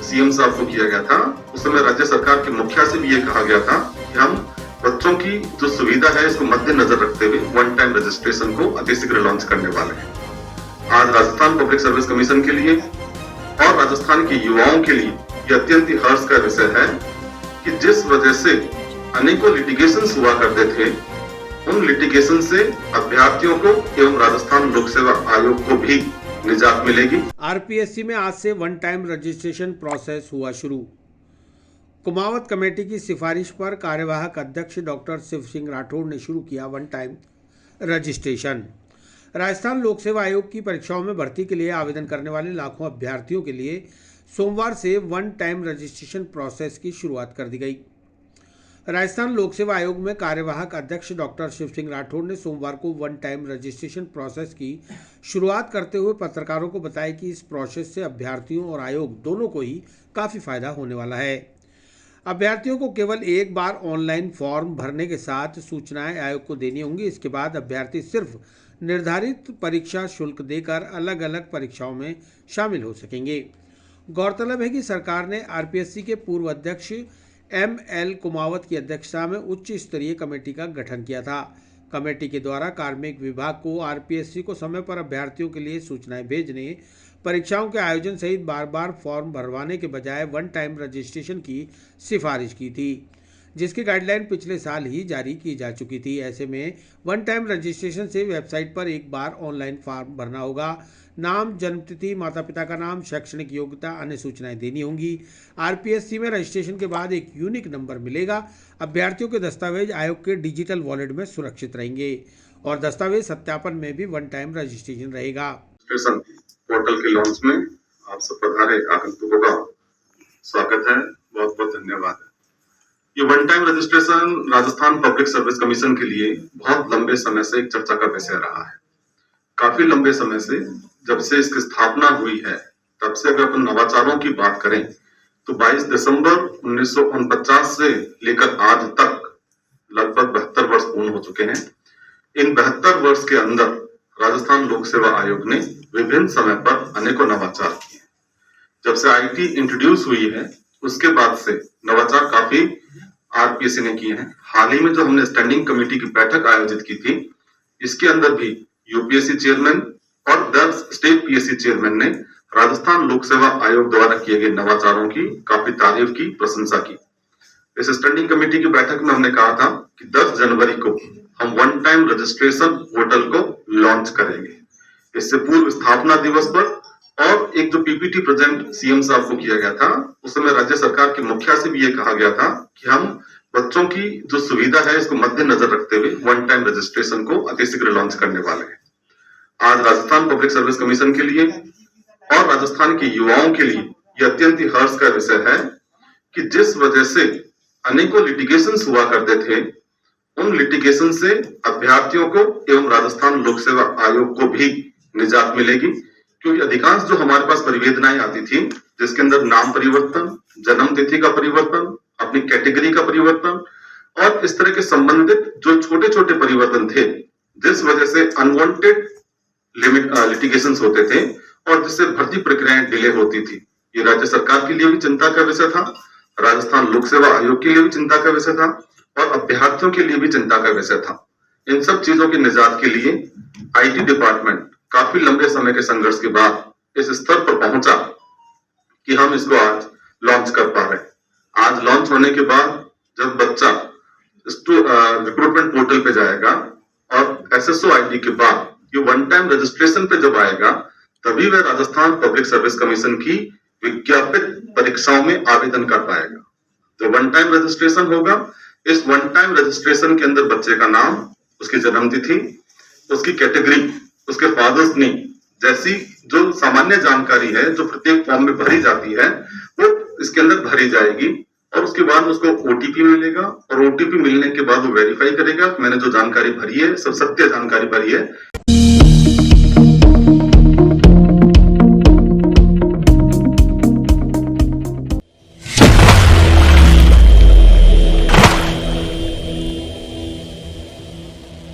CM साहब को किया गया था, उस समय राज्य सरकार के मुखिया से भी ये कहा गया था कि हम बच्चों की जो सुविधा है इसको मद्देनजर रखते हुए वन टाइम रजिस्ट्रेशन को अतिशीघ्र लॉन्च करने वाले हैं। आज राजस्थान पब्लिक सर्विस कमीशन के लिए और राजस्थान के युवाओं के लिए ये अत्यंत ही हर्ष का विषय है कि जिस वजह से अनेकों लिटिगेशंस हुआ करते थे, उन लिटिगेशन से अभ्यर्थियों को एवं राजस्थान लोक सेवा आयोग को भी निजात मिलेगी। आरपीएससी में आज से वन टाइम रजिस्ट्रेशन प्रोसेस हुआ शुरू। कुमावत कमेटी की सिफारिश पर कार्यवाहक अध्यक्ष डॉक्टर शिव सिंह राठौड़ ने शुरू किया वन टाइम रजिस्ट्रेशन। राजस्थान लोक सेवा आयोग की परीक्षाओं में भर्ती के लिए आवेदन करने वाले लाखों अभ्यर्थियों के लिए सोमवार से वन टाइम रजिस्ट्रेशन प्रोसेस की शुरुआत कर दी गई। राजस्थान लोक सेवा आयोग में कार्यवाहक अध्यक्ष डॉक्टर शिव सिंह राठौड़ ने सोमवार को वन टाइम रजिस्ट्रेशन प्रोसेस की शुरुआत करते हुए पत्रकारों को बताया कि इस प्रोसेस से अभ्यर्थियों और आयोग दोनों को ही काफ़ी फायदा होने वाला है। अभ्यर्थियों को केवल एक बार ऑनलाइन फॉर्म भरने के साथ सूचनाएं आयोग को देनी होंगी। इसके बाद अभ्यर्थी सिर्फ निर्धारित परीक्षा शुल्क देकर अलग अलग परीक्षाओं में शामिल हो सकेंगे। गौरतलब है कि सरकार ने आरपीएससी के पूर्व अध्यक्ष एमएल कुमावत की अध्यक्षता में उच्च स्तरीय कमेटी का गठन किया था। कमेटी के द्वारा कार्मिक विभाग को आरपीएससी को समय पर अभ्यर्थियों के लिए सूचनाएं भेजने, परीक्षाओं के आयोजन सहित बार बार फॉर्म भरवाने के बजाय वन टाइम रजिस्ट्रेशन की सिफारिश की थी, जिसकी गाइडलाइन पिछले साल ही जारी की जा चुकी थी। ऐसे में वन टाइम रजिस्ट्रेशन से वेबसाइट पर एक बार ऑनलाइन फॉर्म भरना होगा। नाम, जन्मतिथि, माता पिता का नाम, शैक्षणिक योग्यता, अन्य सूचनाएं देनी होंगी। आरपीएससी में रजिस्ट्रेशन के बाद एक यूनिक नंबर मिलेगा। अभ्यर्थियों के दस्तावेज आयोग के डिजिटल वॉलेट में सुरक्षित रहेंगे और दस्तावेज सत्यापन में भी वन टाइम रजिस्ट्रेशन रहेगा। पोर्टल के लॉन्च में आप सब पधारे आगंतुकों का स्वागत है, बहुत बहुत धन्यवाद है। ये one time registration Rajasthan public service commission के लिए बहुत लंबे समय से एक चर्चा का विषय रहा है। काफी लंबे समय से, जब से इसकी स्थापना हुई है तब से अगर अपन नवाचारों की बात करें तो 22 दिसंबर 1949 से लेकर आज तक लगभग 72 वर्ष पूर्ण हो चुके हैं। इन 72 वर्ष के अंदर राजस्थान लोक सेवा आयोग ने विभिन्न समय पर अनेकों नवाचार किए। जब से आईटी इंट्रोड्यूस हुई है उसके बाद से नवाचार काफी आरपीएससी ने किए हैं। हाल ही में जो हमने स्टैंडिंग कमेटी की बैठक आयोजित की थी, इसके अंदर भी यूपीएससी चेयरमैन और 10 स्टेट पीएससी चेयरमैन ने राजस्थान लोक सेवा आयोग द्वारा किए गए नवाचारों की काफी तारीफ की, प्रशंसा की। इस स्टैंडिंग कमेटी की बैठक में हमने कहा था कि 10 जनवरी को हम वन टाइम रजिस्ट्रेशन पोर्टल को लॉन्च करेंगे। इससे पूर्व स्थापना दिवस पर और एक जो पीपीटी प्रेजेंट सीएम साहब को किया गया था, उस समय राज्य सरकार के मुखिया से भी ये कहा गया था कि हम बच्चों की जो सुविधा है इसको मद्देनजर रखते हुए वन टाइम रजिस्ट्रेशन को अतिशीघ्र लॉन्च करने वाले हैं। आज राजस्थान पब्लिक सर्विस कमीशन के लिए और राजस्थान के युवाओं के लिए यह अत्यंत ही हर्ष का विषय है कि जिस वजह से अनेकों लिटिगेशंस हुआ करते थे, उन लिटिगेशन से अभ्यर्थियों को एवं राजस्थान लोक सेवा आयोग को भी निजात मिलेगी। क्योंकि अधिकांश जो हमारे पास परिवेदनाएं आती थी, जिसके अंदर नाम परिवर्तन, जन्म तिथि का परिवर्तन, अपनी कैटेगरी का परिवर्तन और इस तरह के संबंधित जो छोटे छोटे परिवर्तन थे, जिस वजह से अनवांटेड लिटिगेशंस होते थे और जिससे भर्ती प्रक्रियाएं डिले होती थी, ये राज्य सरकार के लिए भी चिंता का विषय था, राजस्थान लोक सेवा आयोग के लिए भी चिंता का विषय था और अभ्यर्थियों के लिए भी चिंता का विषय था। इन सब चीजों की निजात के लिए आईटी डिपार्टमेंट काफी लंबे समय के संघर्ष के बाद इस स्तर पर पहुंचा कि हम इसको आज लॉन्च कर पा रहे हैं। आज लॉन्च होने के बाद जब बच्चा रिक्रूटमेंट पोर्टल पे जाएगा और एसएसओ आईडी के बाद ये वन टाइम रजिस्ट्रेशन पे जब आएगा, तभी वह राजस्थान पब्लिक सर्विस कमीशन की विज्ञापित परीक्षाओं में आवेदन कर पाएगा। जो वन टाइम रजिस्ट्रेशन होगा, इस वन टाइम रजिस्ट्रेशन के अंदर बच्चे का नाम, उसकी जन्म तिथि, उसकी कैटेगरी, उसके फादर्स नेम जैसी जो सामान्य जानकारी है जो प्रत्येक फॉर्म में भरी जाती है, वो इसके अंदर भरी जाएगी और उसके बाद उसको ओटीपी मिलेगा और ओटीपी मिलने के बाद वो वेरीफाई करेगा मैंने जो जानकारी भरी है सब सत्य जानकारी भरी है